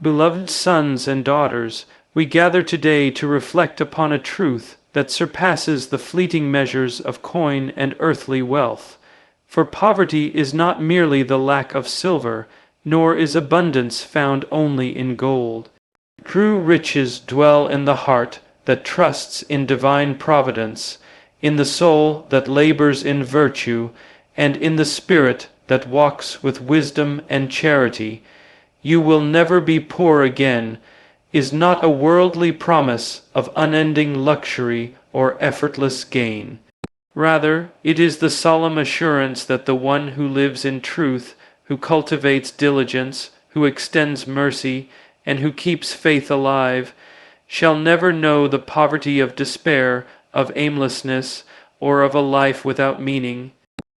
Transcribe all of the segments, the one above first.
Beloved sons and daughters, we gather today to reflect upon a truth that surpasses the fleeting measures of coin and earthly wealth. For poverty is not merely the lack of silver, nor is abundance found only in gold. True riches dwell in the heart that trusts in divine providence, in the soul that labors in virtue, and in the spirit that walks with wisdom and charity. You will never be poor again is not a worldly promise of unending luxury or effortless gain. Rather, it is the solemn assurance that the one who lives in truth, who cultivates diligence, who extends mercy, and who keeps faith alive, shall never know the poverty of despair, of aimlessness, or of a life without meaning.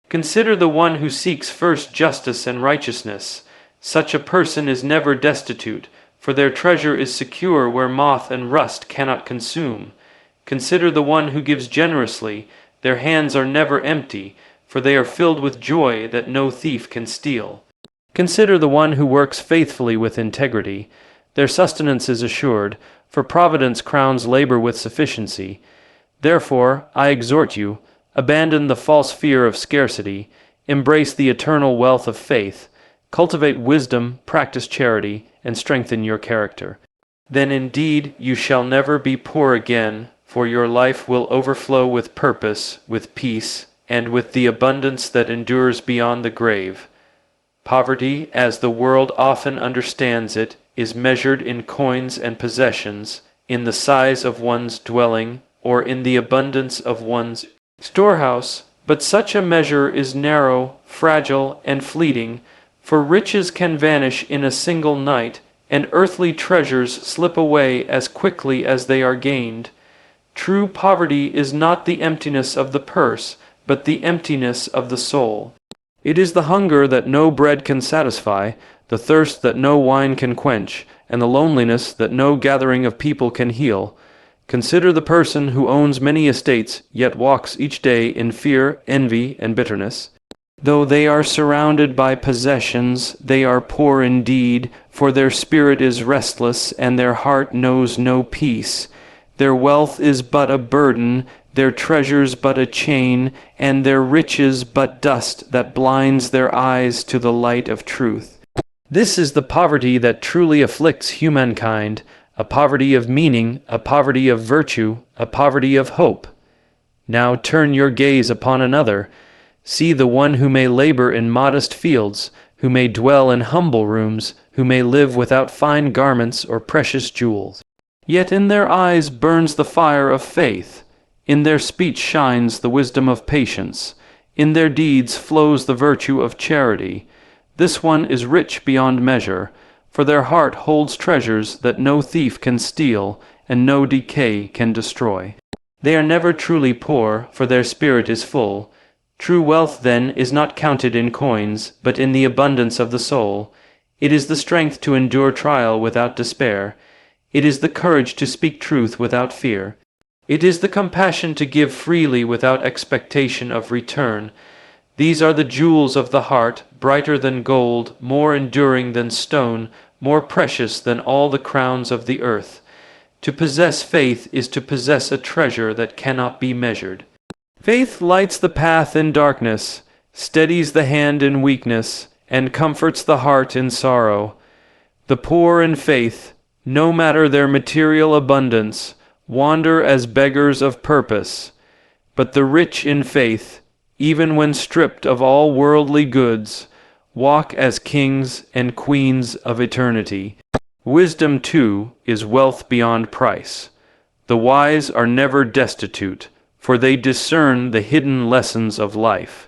Consider the one who seeks first justice and righteousness. Such a person is never destitute, for their treasure is secure where moth and rust cannot consume. Consider the one who gives generously. Their hands are never empty, for they are filled with joy that no thief can steal. Consider the one who works faithfully with integrity. Their sustenance is assured, for Providence crowns labor with sufficiency. Therefore, I exhort you, abandon the false fear of scarcity, embrace the eternal wealth of faith, cultivate wisdom, practice charity, and strengthen your character. Then indeed you shall never be poor again, for your life will overflow with purpose, with peace, and with the abundance that endures beyond the grave. Poverty, as the world often understands it, is measured in coins and possessions, in the size of one's dwelling, or in the abundance of one's storehouse, but such a measure is narrow, fragile, and fleeting, for riches can vanish in a single night, and earthly treasures slip away as quickly as they are gained. True poverty is not the emptiness of the purse, but the emptiness of the soul. It is the hunger that no bread can satisfy, the thirst that no wine can quench, and the loneliness that no gathering of people can heal. Consider the person who owns many estates, yet walks each day in fear, envy, and bitterness. Though they are surrounded by possessions, they are poor indeed, for their spirit is restless, and their heart knows no peace. Their wealth is but a burden, their treasures but a chain, and their riches but dust that blinds their eyes to the light of truth. This is the poverty that truly afflicts humankind, a poverty of meaning, a poverty of virtue, a poverty of hope. Now turn your gaze upon another. See the one who may labor in modest fields, who may dwell in humble rooms, who may live without fine garments or precious jewels. Yet in their eyes burns the fire of faith, in their speech shines the wisdom of patience, in their deeds flows the virtue of charity. This one is rich beyond measure, for their heart holds treasures that no thief can steal and no decay can destroy. They are never truly poor, for their spirit is full. True wealth, then, is not counted in coins, but in the abundance of the soul. It is the strength to endure trial without despair. It is the courage to speak truth without fear. It is the compassion to give freely without expectation of return. These are the jewels of the heart, brighter than gold, more enduring than stone, more precious than all the crowns of the earth. To possess faith is to possess a treasure that cannot be measured. Faith lights the path in darkness, steadies the hand in weakness, and comforts the heart in sorrow. The poor in faith, no matter their material abundance, wander as beggars of purpose, but the rich in faith, even when stripped of all worldly goods, walk as kings and queens of eternity. Wisdom, too, is wealth beyond price. The wise are never destitute, for they discern the hidden lessons of life.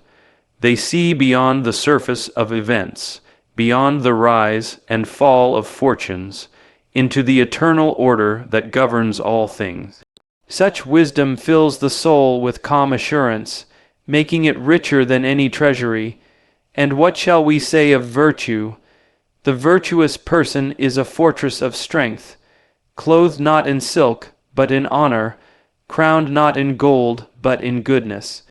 They see beyond the surface of events, beyond the rise and fall of fortunes, into the eternal order that governs all things. Such wisdom fills the soul with calm assurance, making it richer than any treasury. And what shall we say of virtue? The virtuous person is a fortress of strength, clothed not in silk, but in honor, crowned not in gold, but in goodness.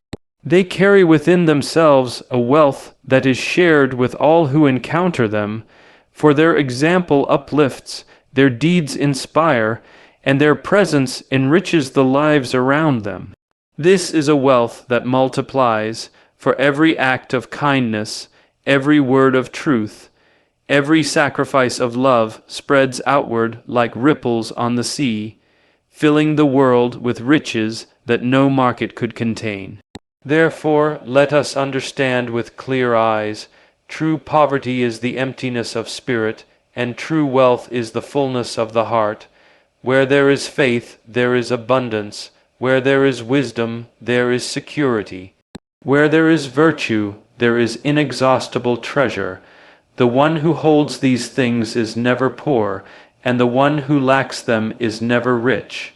They carry within themselves a wealth that is shared with all who encounter them, for their example uplifts, their deeds inspire, and their presence enriches the lives around them. This is a wealth that multiplies, for every act of kindness, every word of truth, every sacrifice of love spreads outward like ripples on the sea, filling the world with riches that no market could contain. Therefore, let us understand with clear eyes, true poverty is the emptiness of spirit, and true wealth is the fullness of the heart. Where there is faith, there is abundance. Where there is wisdom, there is security. Where there is virtue, there is inexhaustible treasure. The one who holds these things is never poor, and the one who lacks them is never rich.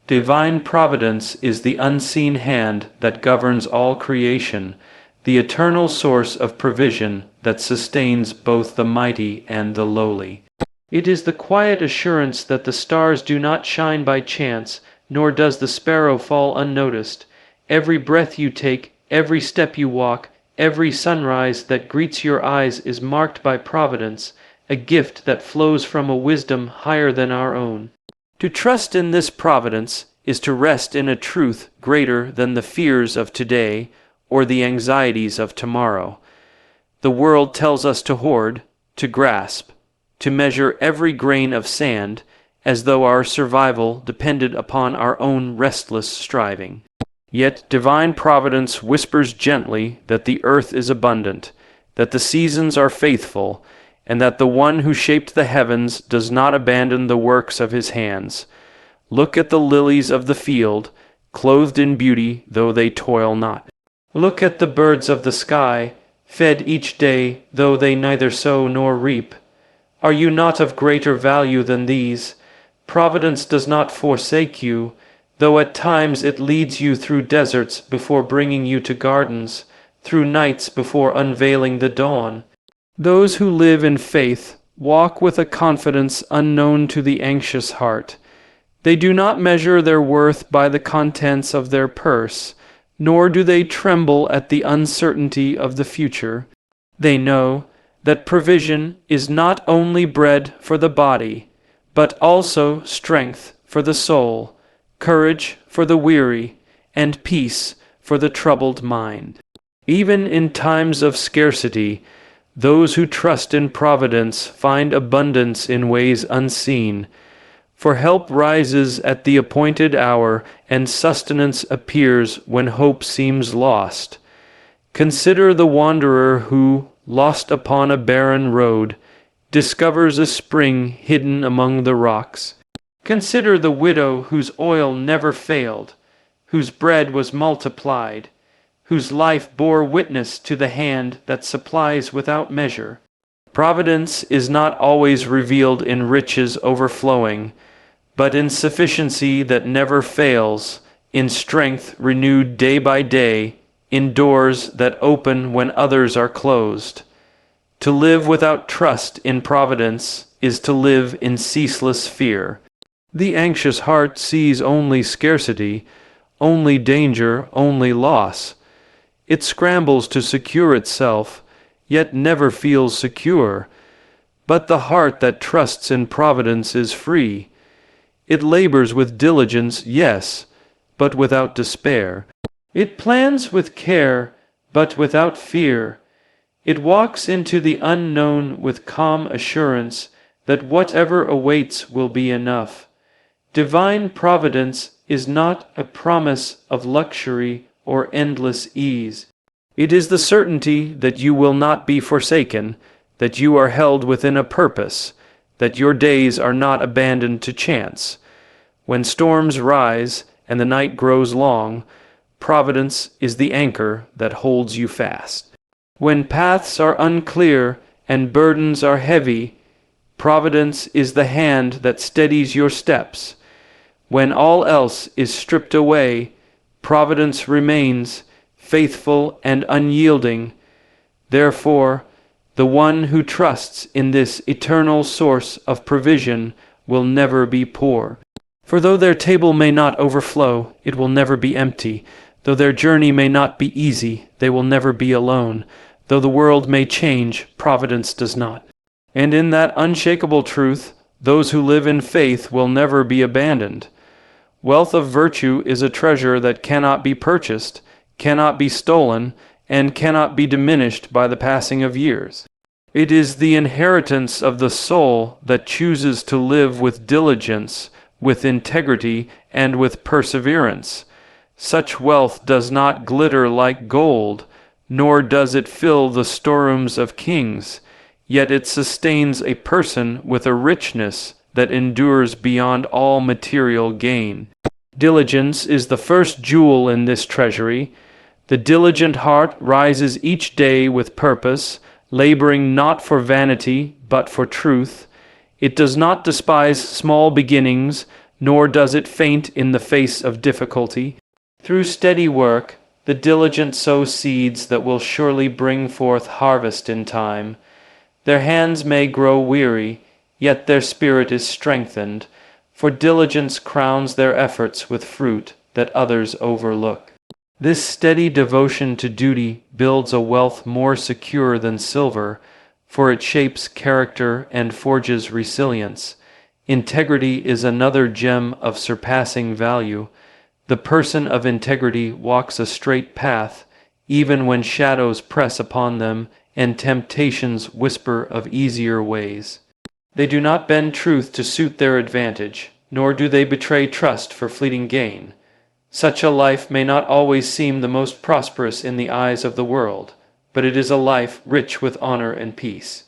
Divine providence is the unseen hand that governs all creation, the eternal source of provision that sustains both the mighty and the lowly. It is the quiet assurance that the stars do not shine by chance, nor does the sparrow fall unnoticed. Every breath you take, every step you walk, every sunrise that greets your eyes is marked by providence, a gift that flows from a wisdom higher than our own. To trust in this providence is to rest in a truth greater than the fears of today or the anxieties of tomorrow. The world tells us to hoard, to grasp, to measure every grain of sand, as though our survival depended upon our own restless striving. Yet divine providence whispers gently that the earth is abundant, that the seasons are faithful, and that the one who shaped the heavens does not abandon the works of his hands. Look at the lilies of the field, clothed in beauty though they toil not. Look at the birds of the sky, fed each day though they neither sow nor reap. Are you not of greater value than these? Providence does not forsake you, though at times it leads you through deserts before bringing you to gardens, through nights before unveiling the dawn. Those who live in faith walk with a confidence unknown to the anxious heart. They do not measure their worth by the contents of their purse, nor do they tremble at the uncertainty of the future. They know that provision is not only bread for the body, but also strength for the soul, courage for the weary, and peace for the troubled mind. Even in times of scarcity, those who trust in providence find abundance in ways unseen, for help rises at the appointed hour, and sustenance appears when hope seems lost. Consider the wanderer who, lost upon a barren road, discovers a spring hidden among the rocks. Consider the widow whose oil never failed, whose bread was multiplied, whose life bore witness to the hand that supplies without measure. Providence is not always revealed in riches overflowing, but in sufficiency that never fails, in strength renewed day by day, in doors that open when others are closed. To live without trust in providence is to live in ceaseless fear. The anxious heart sees only scarcity, only danger, only loss. It scrambles to secure itself, yet never feels secure. But the heart that trusts in providence is free. It labors with diligence, yes, but without despair. It plans with care, but without fear. It walks into the unknown with calm assurance that whatever awaits will be enough. Divine providence is not a promise of luxury or endless ease. It is the certainty that you will not be forsaken, that you are held within a purpose, that your days are not abandoned to chance. When storms rise and the night grows long, providence is the anchor that holds you fast. When paths are unclear and burdens are heavy, providence is the hand that steadies your steps. When all else is stripped away, providence remains, faithful and unyielding. Therefore, the one who trusts in this eternal source of provision will never be poor. For though their table may not overflow, it will never be empty. Though their journey may not be easy, they will never be alone. Though the world may change, providence does not. And in that unshakable truth, those who live in faith will never be abandoned. Wealth of virtue is a treasure that cannot be purchased, cannot be stolen, and cannot be diminished by the passing of years. It is the inheritance of the soul that chooses to live with diligence, with integrity, and with perseverance. Such wealth does not glitter like gold, nor does it fill the storerooms of kings, yet it sustains a person with a richness that endures beyond all material gain. Diligence is the first jewel in this treasury. The diligent heart rises each day with purpose, laboring not for vanity, but for truth. It does not despise small beginnings, nor does it faint in the face of difficulty. Through steady work, the diligent sow seeds that will surely bring forth harvest in time. Their hands may grow weary, yet their spirit is strengthened, for diligence crowns their efforts with fruit that others overlook. This steady devotion to duty builds a wealth more secure than silver, for it shapes character and forges resilience. Integrity is another gem of surpassing value. The person of integrity walks a straight path, even when shadows press upon them and temptations whisper of easier ways. They do not bend truth to suit their advantage, nor do they betray trust for fleeting gain. Such a life may not always seem the most prosperous in the eyes of the world, but it is a life rich with honor and peace.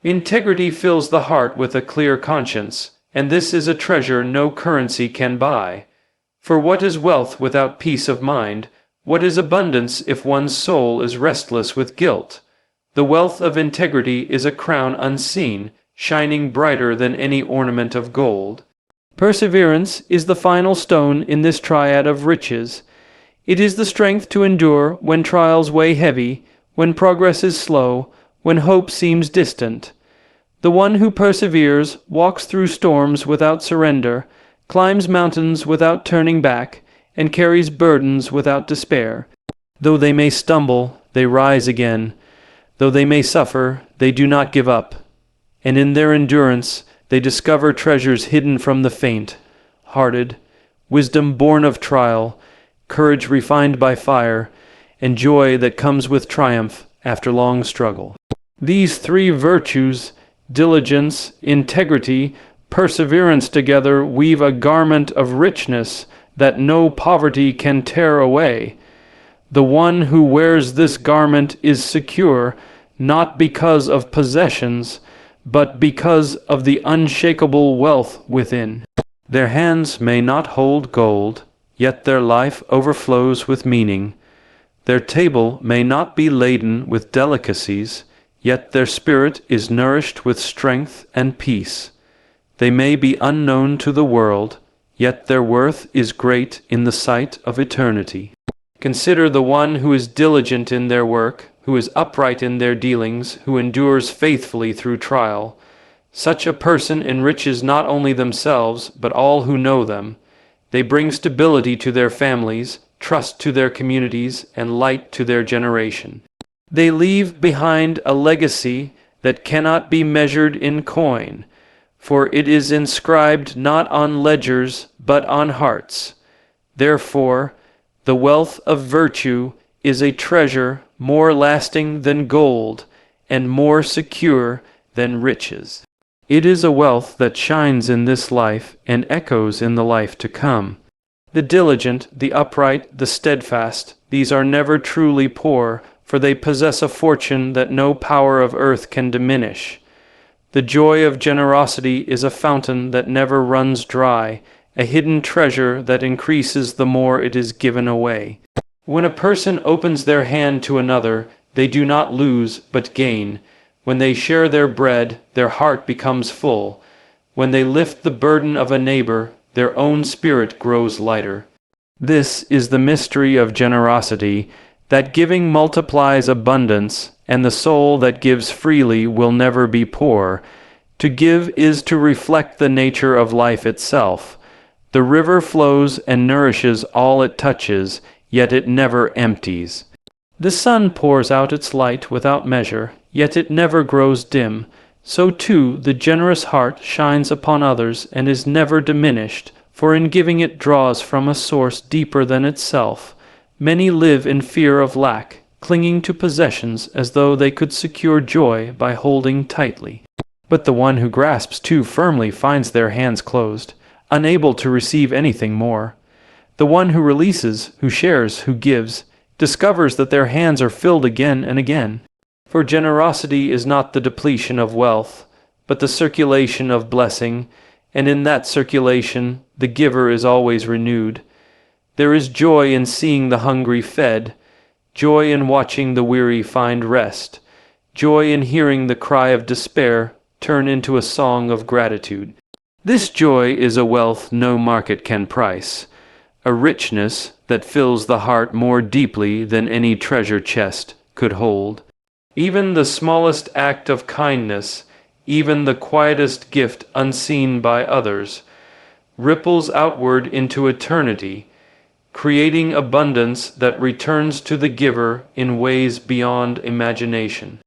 Integrity fills the heart with a clear conscience, and this is a treasure no currency can buy. For what is wealth without peace of mind? What is abundance if one's soul is restless with guilt? The wealth of integrity is a crown unseen, shining brighter than any ornament of gold. Perseverance is the final stone in this triad of riches. It is the strength to endure when trials weigh heavy, when progress is slow, when hope seems distant. The one who perseveres walks through storms without surrender, climbs mountains without turning back, and carries burdens without despair. Though they may stumble, they rise again. Though they may suffer, they do not give up. And in their endurance, they discover treasures hidden from the faint-hearted, wisdom born of trial, courage refined by fire, and joy that comes with triumph after long struggle. These three virtues, diligence, integrity, perseverance together weave a garment of richness that no poverty can tear away. The one who wears this garment is secure, not because of possessions, but because of the unshakable wealth within. Their hands may not hold gold, yet their life overflows with meaning. Their table may not be laden with delicacies, yet their spirit is nourished with strength and peace. They may be unknown to the world, yet their worth is great in the sight of eternity. Consider the one who is diligent in their work, who is upright in their dealings, who endures faithfully through trial. Such a person enriches not only themselves, but all who know them. They bring stability to their families, trust to their communities, and light to their generation. They leave behind a legacy that cannot be measured in coin, for it is inscribed not on ledgers, but on hearts. Therefore, the wealth of virtue is a treasure more lasting than gold, and more secure than riches. It is a wealth that shines in this life and echoes in the life to come. The diligent, the upright, the steadfast, these are never truly poor, for they possess a fortune that no power of earth can diminish. The joy of generosity is a fountain that never runs dry, a hidden treasure that increases the more it is given away. When a person opens their hand to another, they do not lose but gain. When they share their bread, their heart becomes full. When they lift the burden of a neighbor, their own spirit grows lighter. This is the mystery of generosity, that giving multiplies abundance, and the soul that gives freely will never be poor. To give is to reflect the nature of life itself. The river flows and nourishes all it touches, yet it never empties. The sun pours out its light without measure, yet it never grows dim. So too the generous heart shines upon others and is never diminished, for in giving it draws from a source deeper than itself. Many live in fear of lack, clinging to possessions as though they could secure joy by holding tightly. But the one who grasps too firmly finds their hands closed, unable to receive anything more. The one who releases, who shares, who gives, discovers that their hands are filled again and again. For generosity is not the depletion of wealth, but the circulation of blessing, and in that circulation the giver is always renewed. There is joy in seeing the hungry fed, joy in watching the weary find rest, joy in hearing the cry of despair turn into a song of gratitude. This joy is a wealth no market can price, a richness that fills the heart more deeply than any treasure chest could hold. Even the smallest act of kindness, even the quietest gift unseen by others, ripples outward into eternity, creating abundance that returns to the giver in ways beyond imagination.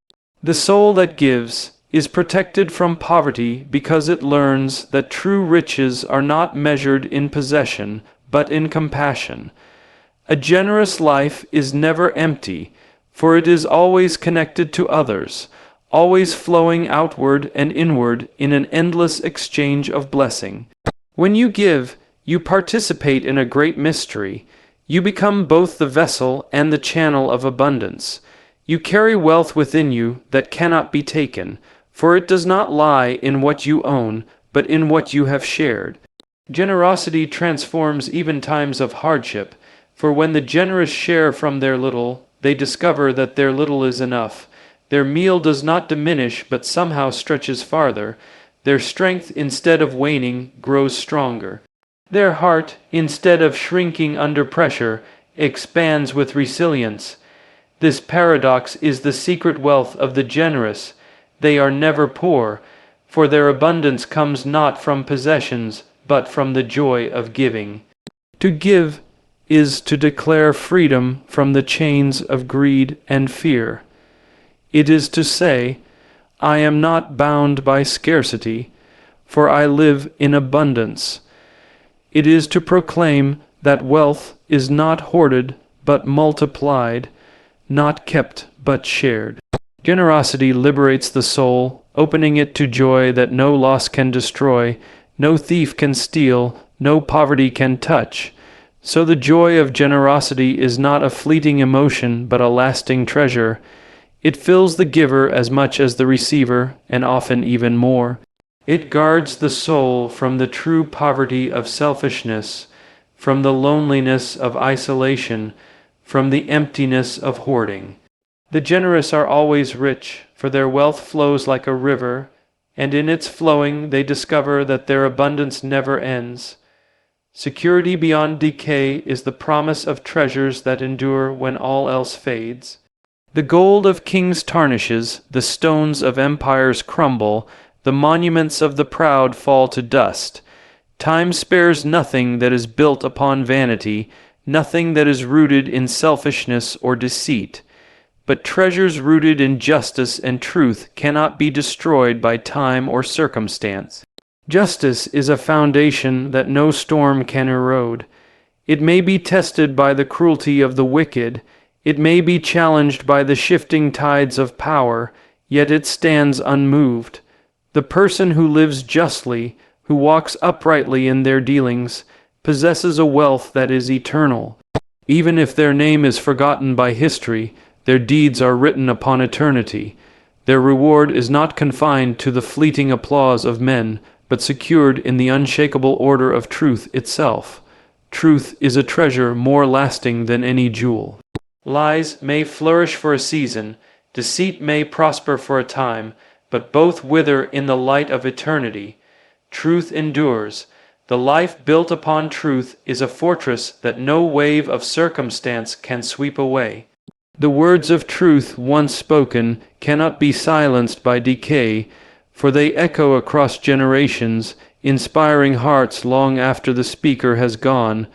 The soul that gives is protected from poverty because it learns that true riches are not measured in possession, but in compassion. A generous life is never empty, for it is always connected to others, always flowing outward and inward in an endless exchange of blessing. When you give, you participate in a great mystery. You become both the vessel and the channel of abundance. You carry wealth within you that cannot be taken, for it does not lie in what you own, but in what you have shared. Generosity transforms even times of hardship, for when the generous share from their little, they discover that their little is enough. Their meal does not diminish, but somehow stretches farther. Their strength, instead of waning, grows stronger. Their heart, instead of shrinking under pressure, expands with resilience. This paradox is the secret wealth of the generous. They are never poor, for their abundance comes not from possessions, but from the joy of giving. To give is to declare freedom from the chains of greed and fear. It is to say, I am not bound by scarcity, for I live in abundance. It is to proclaim that wealth is not hoarded but multiplied, not kept but shared. Generosity liberates the soul, opening it to joy that no loss can destroy, no thief can steal, no poverty can touch. So the joy of generosity is not a fleeting emotion but a lasting treasure. It fills the giver as much as the receiver, and often even more. It guards the soul from the true poverty of selfishness, from the loneliness of isolation, from the emptiness of hoarding. The generous are always rich, for their wealth flows like a river, and in its flowing they discover that their abundance never ends. Security beyond decay is the promise of treasures that endure when all else fades. The gold of kings tarnishes, the stones of empires crumble, the monuments of the proud fall to dust. Time spares nothing that is built upon vanity, nothing that is rooted in selfishness or deceit. But treasures rooted in justice and truth cannot be destroyed by time or circumstance. Justice is a foundation that no storm can erode. It may be tested by the cruelty of the wicked, it may be challenged by the shifting tides of power, yet it stands unmoved. The person who lives justly, who walks uprightly in their dealings, possesses a wealth that is eternal. Even if their name is forgotten by history, their deeds are written upon eternity. Their reward is not confined to the fleeting applause of men, but secured in the unshakable order of truth itself. Truth is a treasure more lasting than any jewel. Lies may flourish for a season, deceit may prosper for a time, but both wither in the light of eternity. Truth endures. The life built upon truth is a fortress that no wave of circumstance can sweep away. The words of truth once spoken cannot be silenced by decay, for they echo across generations, inspiring hearts long after the speaker has gone.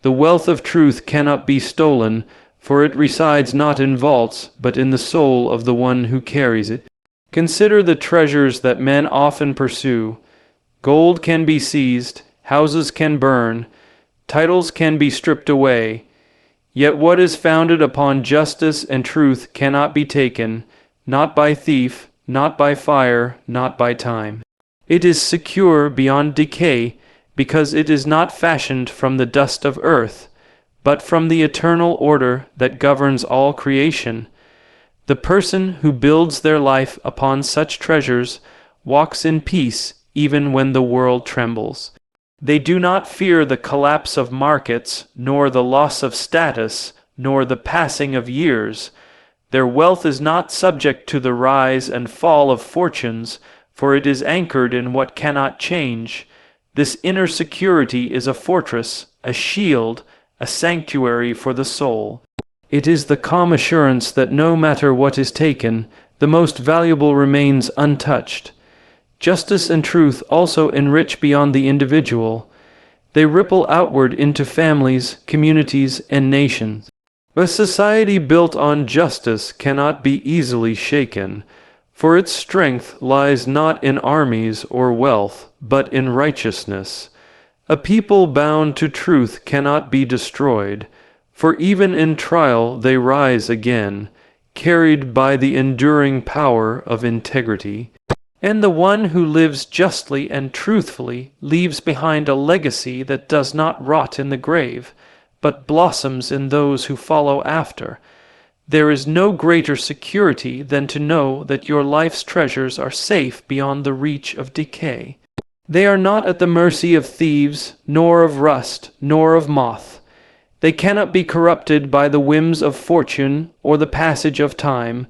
The wealth of truth cannot be stolen, for it resides not in vaults, but in the soul of the one who carries it. Consider the treasures that men often pursue. Gold can be seized, houses can burn, titles can be stripped away. Yet what is founded upon justice and truth cannot be taken, not by thief, not by fire, not by time. It is secure beyond decay, because it is not fashioned from the dust of earth, but from the eternal order that governs all creation. The person who builds their life upon such treasures walks in peace even when the world trembles. They do not fear the collapse of markets, nor the loss of status, nor the passing of years. Their wealth is not subject to the rise and fall of fortunes, for it is anchored in what cannot change. This inner security is a fortress, a shield, a sanctuary for the soul. It is the calm assurance that no matter what is taken, the most valuable remains untouched. Justice and truth also enrich beyond the individual. They ripple outward into families, communities, and nations. A society built on justice cannot be easily shaken, for its strength lies not in armies or wealth, but in righteousness. A people bound to truth cannot be destroyed, for even in trial they rise again, carried by the enduring power of integrity. And the one who lives justly and truthfully leaves behind a legacy that does not rot in the grave, but blossoms in those who follow after. There is no greater security than to know that your life's treasures are safe beyond the reach of decay. They are not at the mercy of thieves, nor of rust, nor of moth. They cannot be corrupted by the whims of fortune or the passage of time,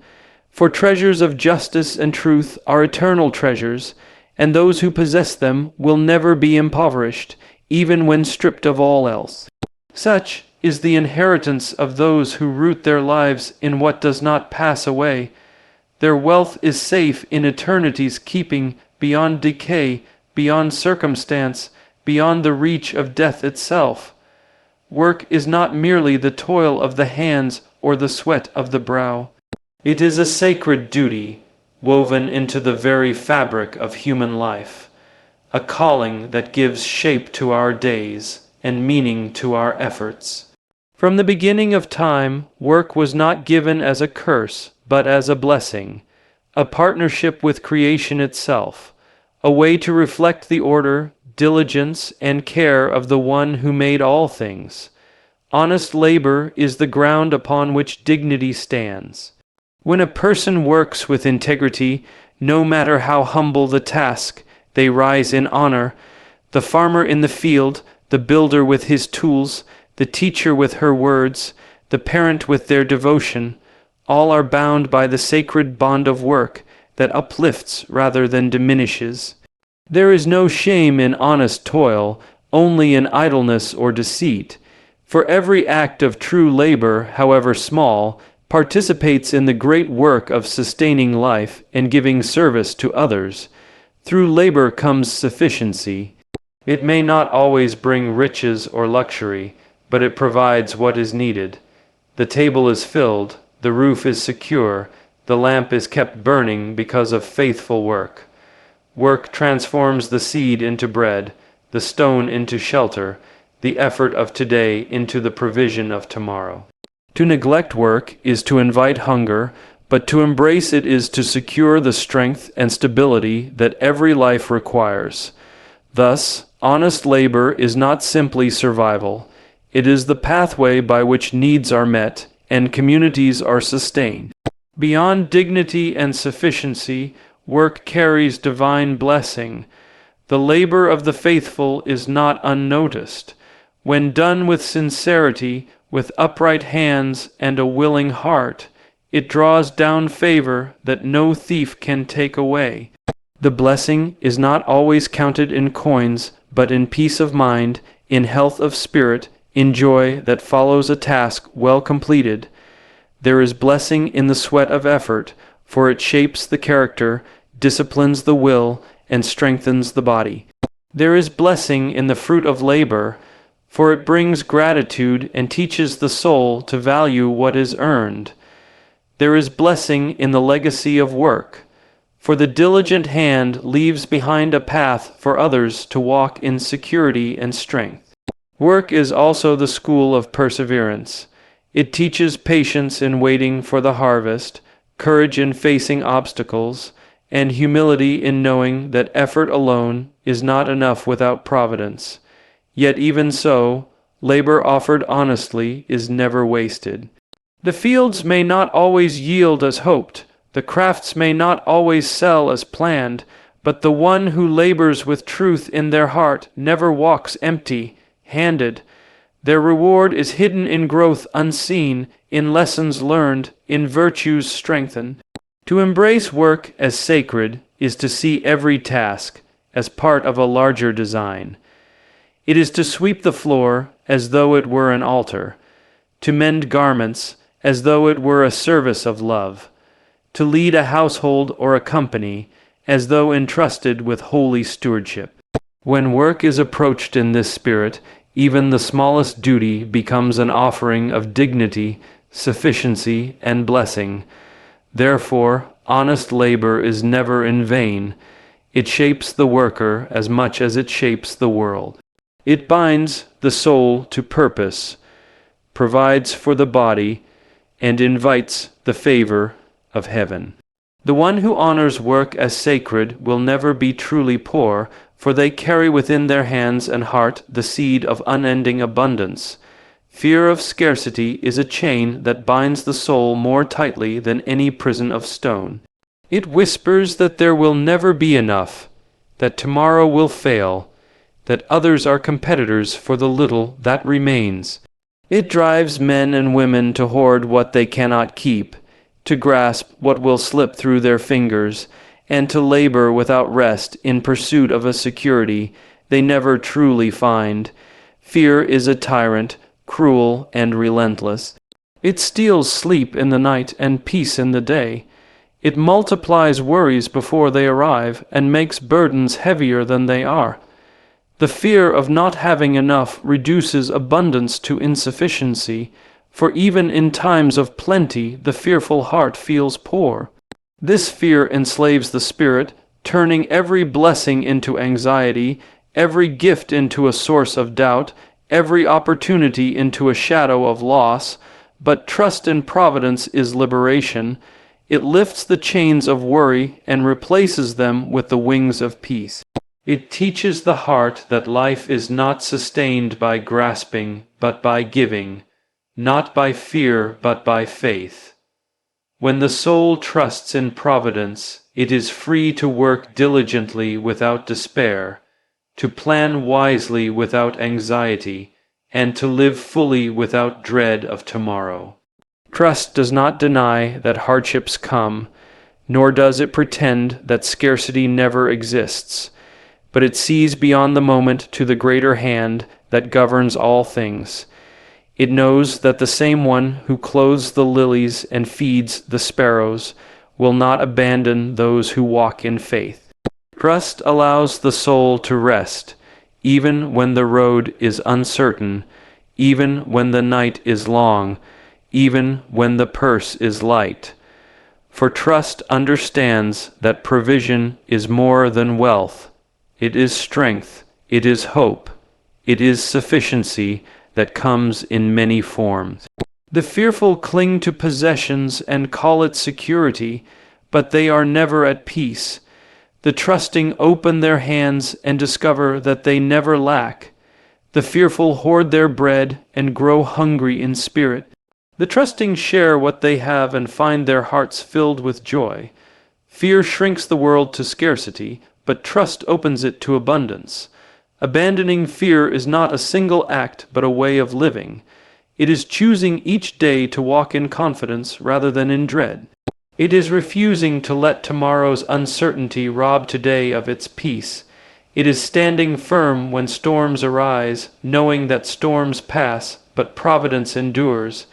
for treasures of justice and truth are eternal treasures, and those who possess them will never be impoverished, even when stripped of all else. Such is the inheritance of those who root their lives in what does not pass away. Their wealth is safe in eternity's keeping, beyond decay, beyond circumstance, beyond the reach of death itself. Work is not merely the toil of the hands or the sweat of the brow. It is a sacred duty, woven into the very fabric of human life, a calling that gives shape to our days and meaning to our efforts. From the beginning of time, work was not given as a curse, but as a blessing, a partnership with creation itself, a way to reflect the order, diligence, and care of the one who made all things. Honest labor is the ground upon which dignity stands. When a person works with integrity, no matter how humble the task, they rise in honor. The farmer in the field, the builder with his tools, the teacher with her words, the parent with their devotion, all are bound by the sacred bond of work that uplifts rather than diminishes. There is no shame in honest toil, only in idleness or deceit. For every act of true labor, however small, participates in the great work of sustaining life and giving service to others. Through labor comes sufficiency. It may not always bring riches or luxury, but it provides what is needed. The table is filled, the roof is secure, the lamp is kept burning because of faithful work. Work transforms the seed into bread, the stone into shelter, the effort of today into the provision of tomorrow. To neglect work is to invite hunger, but to embrace it is to secure the strength and stability that every life requires. Thus, honest labor is not simply survival. It is the pathway by which needs are met and communities are sustained. Beyond dignity and sufficiency, work carries divine blessing. The labor of the faithful is not unnoticed. When done with sincerity, with upright hands and a willing heart, it draws down favor that no thief can take away. The blessing is not always counted in coins, but in peace of mind, in health of spirit, in joy that follows a task well completed. There is blessing in the sweat of effort, for it shapes the character, disciplines the will, and strengthens the body. There is blessing in the fruit of labor, for it brings gratitude and teaches the soul to value what is earned. There is blessing in the legacy of work, For the diligent hand leaves behind a path for others to walk in security and strength. Work is also the school of perseverance. It teaches patience in waiting for the harvest, courage in facing obstacles, and humility in knowing that effort alone is not enough without providence. Yet even so, labor offered honestly is never wasted. The fields may not always yield as hoped, the crafts may not always sell as planned, but the one who labors with truth in their heart never walks empty-handed. Their reward is hidden in growth unseen, in lessons learned, in virtues strengthened. To embrace work as sacred is to see every task as part of a larger design. It is to sweep the floor as though it were an altar, to mend garments as though it were a service of love, to lead a household or a company as though entrusted with holy stewardship. When work is approached in this spirit, even the smallest duty becomes an offering of dignity, sufficiency, and blessing. Therefore, honest labor is never in vain. It shapes the worker as much as it shapes the world. It binds the soul to purpose, provides for the body, and invites the favor of heaven. The one who honors work as sacred will never be truly poor, for they carry within their hands and heart the seed of unending abundance. Fear of scarcity is a chain that binds the soul more tightly than any prison of stone. It whispers that there will never be enough, that tomorrow will fail, that others are competitors for the little that remains. It drives men and women to hoard what they cannot keep, to grasp what will slip through their fingers, and to labor without rest in pursuit of a security they never truly find. Fear is a tyrant, cruel and relentless. It steals sleep in the night and peace in the day. It multiplies worries before they arrive and makes burdens heavier than they are. The fear of not having enough reduces abundance to insufficiency, for even in times of plenty the fearful heart feels poor. This fear enslaves the spirit, turning every blessing into anxiety, every gift into a source of doubt, every opportunity into a shadow of loss. But trust in providence is liberation. It lifts the chains of worry and replaces them with the wings of peace. It teaches the heart that life is not sustained by grasping, but by giving, not by fear, but by faith. When the soul trusts in providence, it is free to work diligently without despair, to plan wisely without anxiety, and to live fully without dread of tomorrow. Trust does not deny that hardships come, nor does it pretend that scarcity never exists, but it sees beyond the moment to the greater hand that governs all things. It knows that the same one who clothes the lilies and feeds the sparrows will not abandon those who walk in faith. Trust allows the soul to rest, even when the road is uncertain, even when the night is long, even when the purse is light. For trust understands that provision is more than wealth. It is strength, it is hope, it is sufficiency that comes in many forms. The fearful cling to possessions and call it security, but they are never at peace. The trusting open their hands and discover that they never lack. The fearful hoard their bread and grow hungry in spirit. The trusting share what they have and find their hearts filled with joy. Fear shrinks the world to scarcity, but trust opens it to abundance. Abandoning fear is not a single act, but a way of living. It is choosing each day to walk in confidence rather than in dread. It is refusing to let tomorrow's uncertainty rob today of its peace. It is standing firm when storms arise, knowing that storms pass, but providence endures.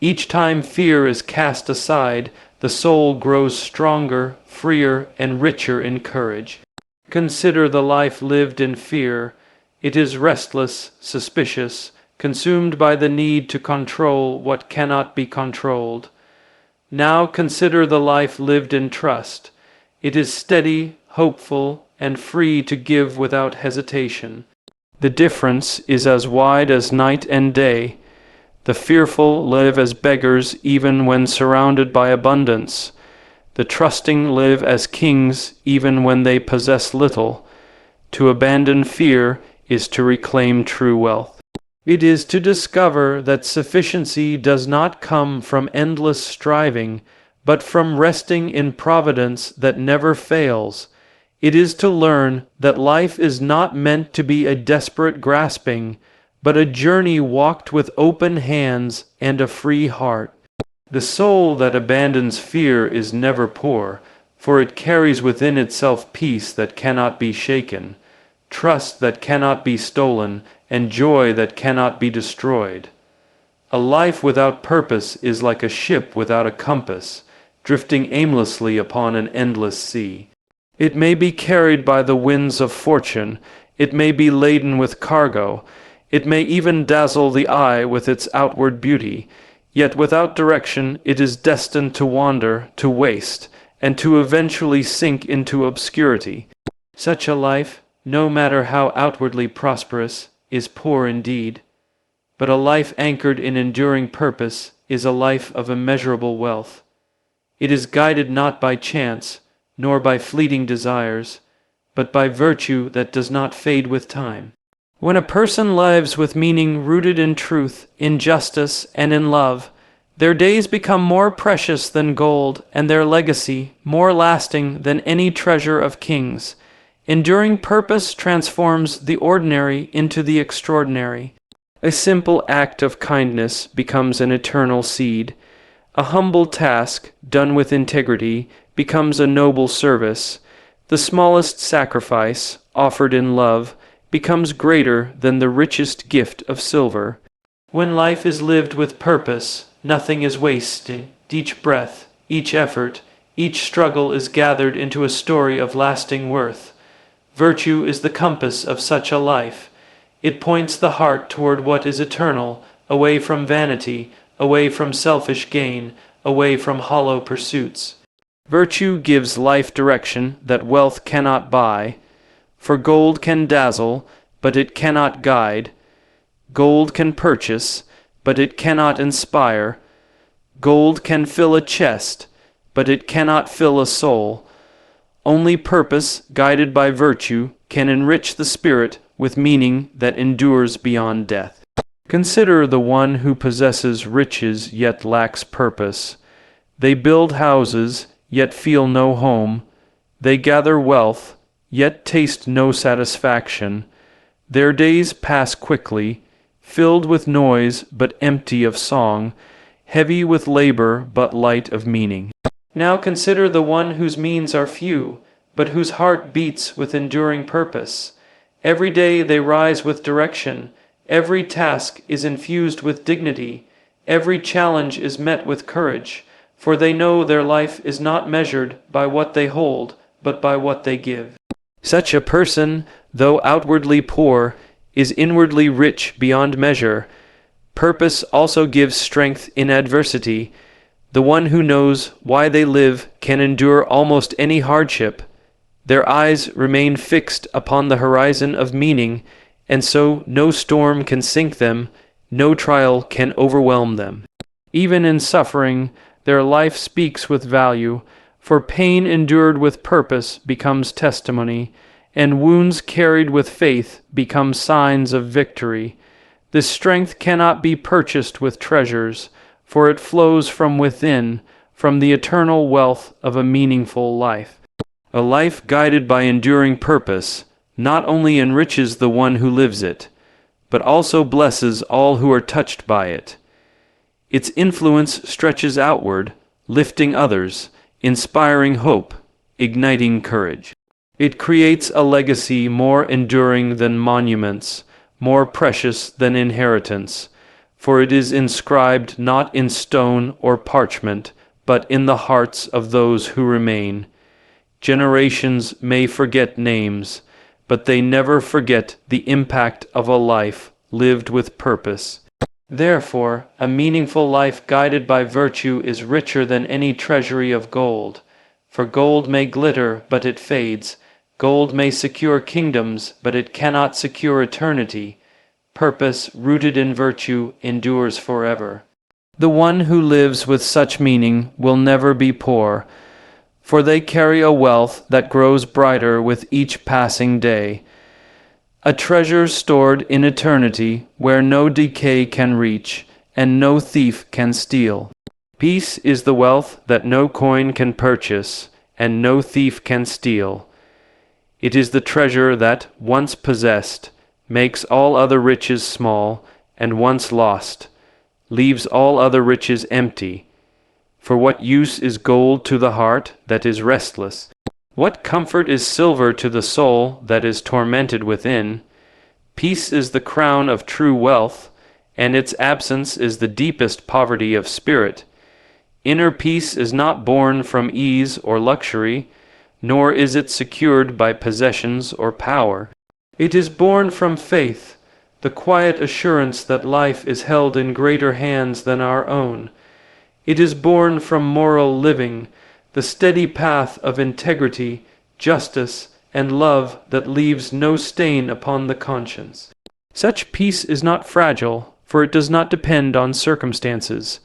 Each time fear is cast aside, the soul grows stronger, freer, and richer in courage. Consider the life lived in fear. It is restless, suspicious, consumed by the need to control what cannot be controlled. Now consider the life lived in trust. It is steady, hopeful, and free to give without hesitation. The difference is as wide as night and day. The fearful live as beggars even when surrounded by abundance. The trusting live as kings even when they possess little. To abandon fear is to reclaim true wealth. It is to discover that sufficiency does not come from endless striving, but from resting in providence that never fails. It is to learn that life is not meant to be a desperate grasping, but a journey walked with open hands and a free heart. The soul that abandons fear is never poor, for it carries within itself peace that cannot be shaken, trust that cannot be stolen, and joy that cannot be destroyed. A life without purpose is like a ship without a compass, drifting aimlessly upon an endless sea. It may be carried by the winds of fortune, it may be laden with cargo, it may even dazzle the eye with its outward beauty, yet without direction it is destined to wander, to waste, and to eventually sink into obscurity. Such a life, no matter how outwardly prosperous, is poor indeed. But a life anchored in enduring purpose is a life of immeasurable wealth. It is guided not by chance, nor by fleeting desires, but by virtue that does not fade with time. When a person lives with meaning rooted in truth, in justice, and in love, their days become more precious than gold, and their legacy more lasting than any treasure of kings. Enduring purpose transforms the ordinary into the extraordinary. A simple act of kindness becomes an eternal seed. A humble task, done with integrity, becomes a noble service. The smallest sacrifice, offered in love, becomes greater than the richest gift of silver. When life is lived with purpose, nothing is wasted. Each breath, each effort, each struggle is gathered into a story of lasting worth. Virtue is the compass of such a life. It points the heart toward what is eternal, away from vanity, away from selfish gain, away from hollow pursuits. Virtue gives life direction that wealth cannot buy. For gold can dazzle, but it cannot guide. Gold can purchase, but it cannot inspire. Gold can fill a chest, but it cannot fill a soul. Only purpose, guided by virtue, can enrich the spirit with meaning that endures beyond death. Consider the one who possesses riches yet lacks purpose. They build houses, yet feel no home. They gather wealth, yet taste no satisfaction. Their days pass quickly, filled with noise but empty of song, heavy with labor but light of meaning. Now consider the one whose means are few, but whose heart beats with enduring purpose. Every day they rise with direction, every task is infused with dignity, every challenge is met with courage, for they know their life is not measured by what they hold, but by what they give. Such a person, though outwardly poor, is inwardly rich beyond measure. Purpose also gives strength in adversity. The one who knows why they live can endure almost any hardship. Their eyes remain fixed upon the horizon of meaning, and so no storm can sink them, no trial can overwhelm them. Even in suffering, their life speaks with value, for pain endured with purpose becomes testimony, and wounds carried with faith become signs of victory. This strength cannot be purchased with treasures, for it flows from within, from the eternal wealth of a meaningful life. A life guided by enduring purpose not only enriches the one who lives it, but also blesses all who are touched by it. Its influence stretches outward, lifting others, inspiring hope, igniting courage. It creates a legacy more enduring than monuments, more precious than inheritance, for it is inscribed not in stone or parchment, but in the hearts of those who remain. Generations may forget names, but they never forget the impact of a life lived with purpose. Therefore, a meaningful life guided by virtue is richer than any treasury of gold, For gold may glitter, but it fades. Gold may secure kingdoms, but it cannot secure eternity. Purpose, rooted in virtue, endures forever. The one who lives with such meaning will never be poor, for they carry a wealth that grows brighter with each passing day, a treasure stored in eternity where no decay can reach and no thief can steal. Peace is the wealth that no coin can purchase and no thief can steal. It is the treasure that, once possessed, makes all other riches small, and once lost, leaves all other riches empty. For what use is gold to the heart that is restless? What comfort is silver to the soul that is tormented within? Peace is the crown of true wealth, and its absence is the deepest poverty of spirit. Inner peace is not born from ease or luxury, nor is it secured by possessions or power. It is born from faith, the quiet assurance that life is held in greater hands than our own. It is born from moral living, the steady path of integrity, justice, and love that leaves no stain upon the conscience. Such peace is not fragile, for it does not depend on circumstances.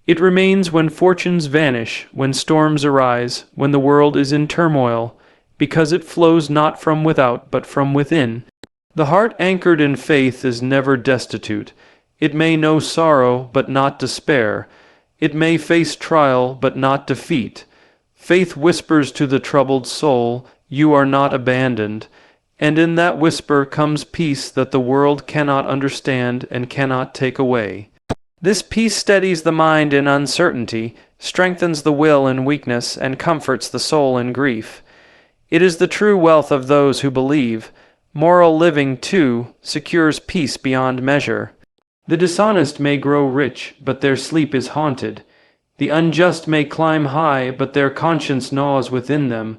It remains when fortunes vanish, when storms arise, when the world is in turmoil, because it flows not from without but from within. The heart anchored in faith is never destitute. It may know sorrow, but not despair. It may face trial, but not defeat. Faith whispers to the troubled soul, "You are not abandoned," and in that whisper comes peace that the world cannot understand and cannot take away. This peace steadies the mind in uncertainty, strengthens the will in weakness, and comforts the soul in grief. It is the true wealth of those who believe. Moral living, too, secures peace beyond measure. The dishonest may grow rich, but their sleep is haunted. The unjust may climb high, but their conscience gnaws within them.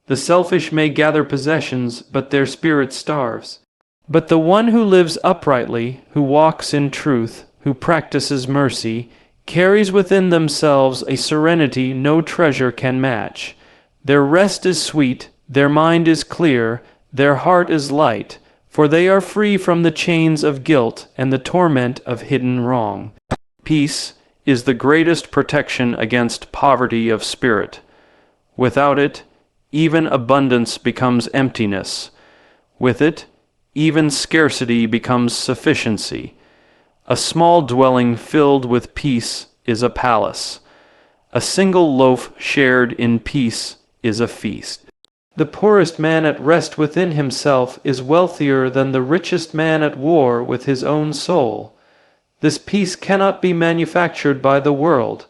The selfish may gather possessions, but their spirit starves. But the one who lives uprightly, who walks in truth, who practices mercy, carries within themselves a serenity no treasure can match. Their rest is sweet, their mind is clear, their heart is light, for they are free from the chains of guilt and the torment of hidden wrong. Peace is the greatest protection against poverty of spirit. Without it, even abundance becomes emptiness. With it, even scarcity becomes sufficiency. A small dwelling filled with peace is a palace. A single loaf shared in peace is a feast. The poorest man at rest within himself is wealthier than the richest man at war with his own soul. This peace cannot be manufactured by the world.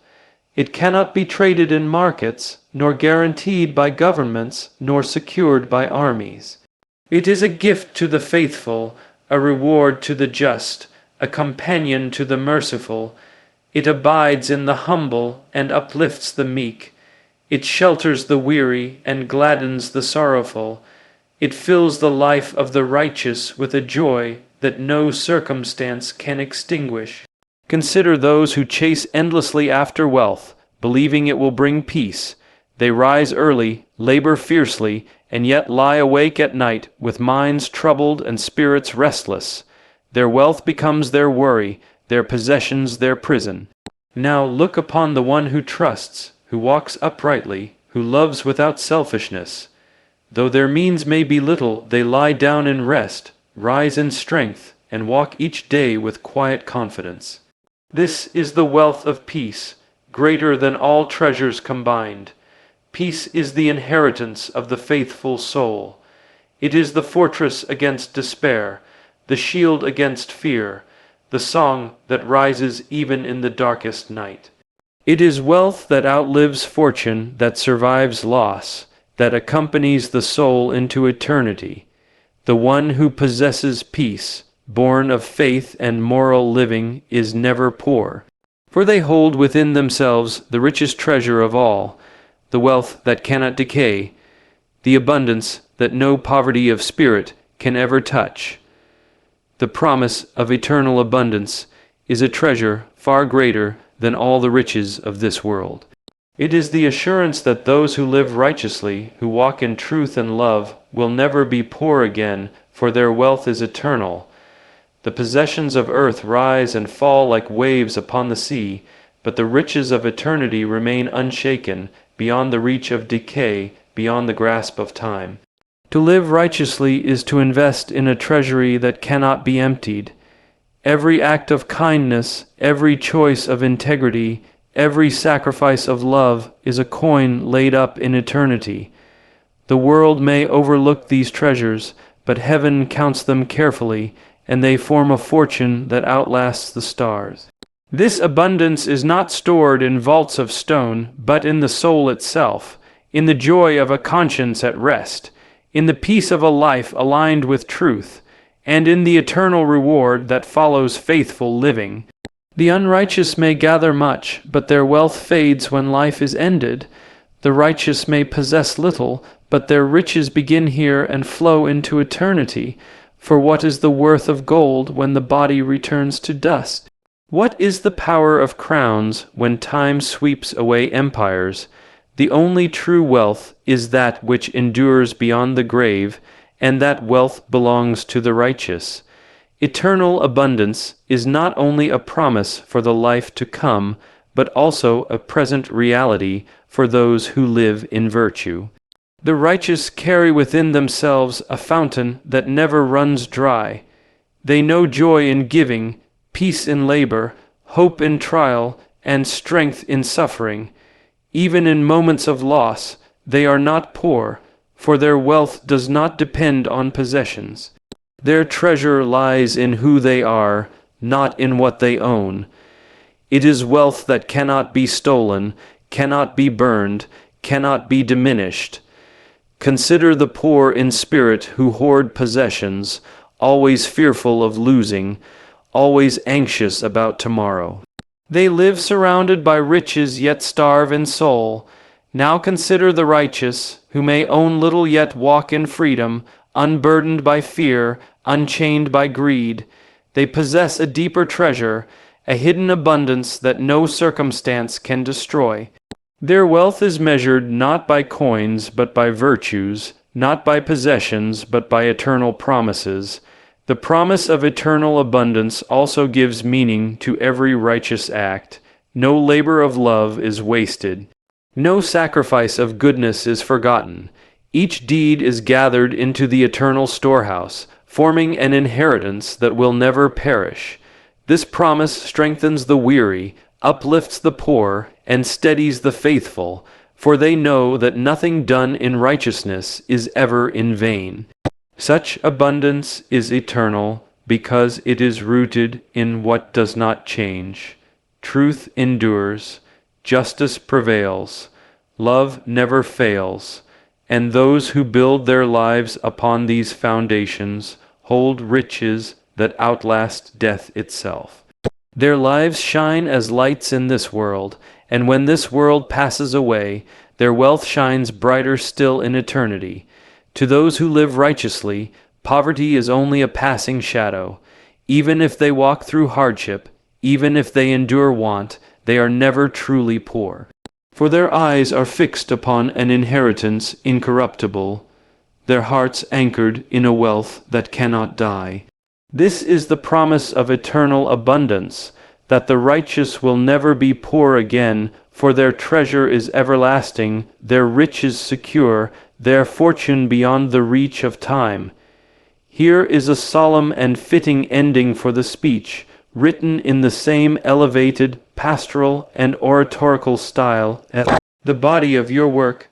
It cannot be traded in markets, nor guaranteed by governments, nor secured by armies. It is a gift to the faithful, a reward to the just, a companion to the merciful. It abides in the humble and uplifts the meek. It shelters the weary and gladdens the sorrowful. It fills the life of the righteous with a joy that no circumstance can extinguish. Consider those who chase endlessly after wealth, believing it will bring peace. They rise early, labor fiercely, and yet lie awake at night with minds troubled and spirits restless. Their wealth becomes their worry, their possessions their prison. Now look upon the one who trusts, who walks uprightly, who loves without selfishness. Though their means may be little, they lie down in rest, rise in strength, and walk each day with quiet confidence. This is the wealth of peace, greater than all treasures combined. Peace is the inheritance of the faithful soul. It is the fortress against despair, the shield against fear, the song that rises even in the darkest night. It is wealth that outlives fortune, that survives loss, that accompanies the soul into eternity. The one who possesses peace, born of faith and moral living, is never poor, for they hold within themselves the richest treasure of all, the wealth that cannot decay, the abundance that no poverty of spirit can ever touch. The promise of eternal abundance is a treasure far greater than all the riches of this world. It is the assurance that those who live righteously, who walk in truth and love, will never be poor again, for their wealth is eternal. The possessions of earth rise and fall like waves upon the sea, but the riches of eternity remain unshaken, beyond the reach of decay, beyond the grasp of time. To live righteously is to invest in a treasury that cannot be emptied. Every act of kindness, every choice of integrity, every sacrifice of love is a coin laid up in eternity. The world may overlook these treasures, but heaven counts them carefully, and they form a fortune that outlasts the stars. This abundance is not stored in vaults of stone, but in the soul itself, in the joy of a conscience at rest, in the peace of a life aligned with truth, and in the eternal reward that follows faithful living. The unrighteous may gather much, but their wealth fades when life is ended. The righteous may possess little, but their riches begin here and flow into eternity. For what is the worth of gold when the body returns to dust? What is the power of crowns when time sweeps away empires? The only true wealth is that which endures beyond the grave, and that wealth belongs to the righteous. Eternal abundance is not only a promise for the life to come, but also a present reality for those who live in virtue. The righteous carry within themselves a fountain that never runs dry. They know joy in giving, peace in labor, hope in trial, and strength in suffering. Even in moments of loss, they are not poor, for their wealth does not depend on possessions. Their treasure lies in who they are, not in what they own. It is wealth that cannot be stolen, cannot be burned, cannot be diminished. Consider the poor in spirit who hoard possessions, always fearful of losing, always anxious about tomorrow. They live surrounded by riches yet starve in soul. Now consider the righteous, who may own little yet walk in freedom, unburdened by fear, unchained by greed. They possess a deeper treasure, a hidden abundance that no circumstance can destroy. Their wealth is measured not by coins but by virtues, not by possessions but by eternal promises. The promise of eternal abundance also gives meaning to every righteous act. No labor of love is wasted. No sacrifice of goodness is forgotten. Each deed is gathered into the eternal storehouse, forming an inheritance that will never perish. This promise strengthens the weary, uplifts the poor, and steadies the faithful, for they know that nothing done in righteousness is ever in vain. Such abundance is eternal because it is rooted in what does not change. Truth endures, justice prevails, love never fails, and those who build their lives upon these foundations hold riches that outlast death itself. Their lives shine as lights in this world, and when this world passes away, their wealth shines brighter still in eternity. To those who live righteously, poverty is only a passing shadow. Even if they walk through hardship, even if they endure want, they are never truly poor. For their eyes are fixed upon an inheritance incorruptible, their hearts anchored in a wealth that cannot die. This is the promise of eternal abundance, that the righteous will never be poor again, for their treasure is everlasting, their riches secure, their fortune beyond the reach of time. Here is a solemn and fitting ending for the speech, written in the same elevated, pastoral, and oratorical style as the body of your work.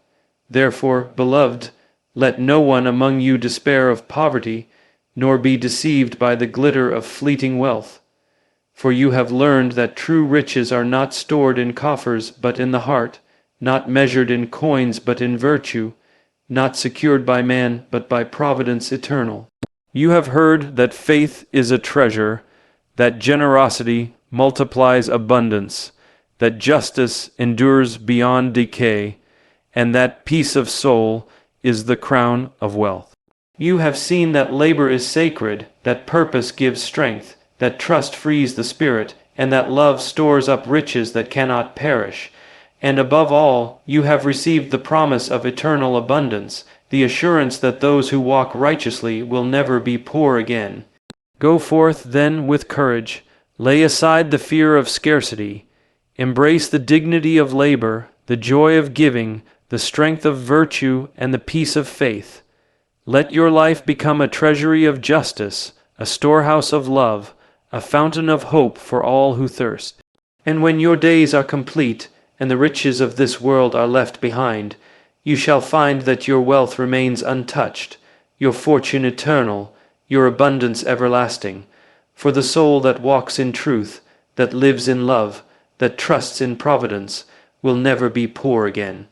Therefore, beloved, let no one among you despair of poverty, nor be deceived by the glitter of fleeting wealth. For you have learned that true riches are not stored in coffers but in the heart, not measured in coins but in virtue, not secured by man but by providence eternal. You have heard that faith is a treasure, that generosity multiplies abundance, that justice endures beyond decay, and that peace of soul is the crown of wealth. You have seen that labor is sacred, that purpose gives strength, that trust frees the spirit, and that love stores up riches that cannot perish, And above all, you have received the promise of eternal abundance, the assurance that those who walk righteously will never be poor again. Go forth, then, with courage. Lay aside the fear of scarcity. Embrace the dignity of labor, the joy of giving, the strength of virtue, and the peace of faith. Let your life become a treasury of justice, a storehouse of love, a fountain of hope for all who thirst. And when your days are complete, and the riches of this world are left behind, you shall find that your wealth remains untouched, your fortune eternal, your abundance everlasting. For the soul that walks in truth, that lives in love, that trusts in providence, will never be poor again.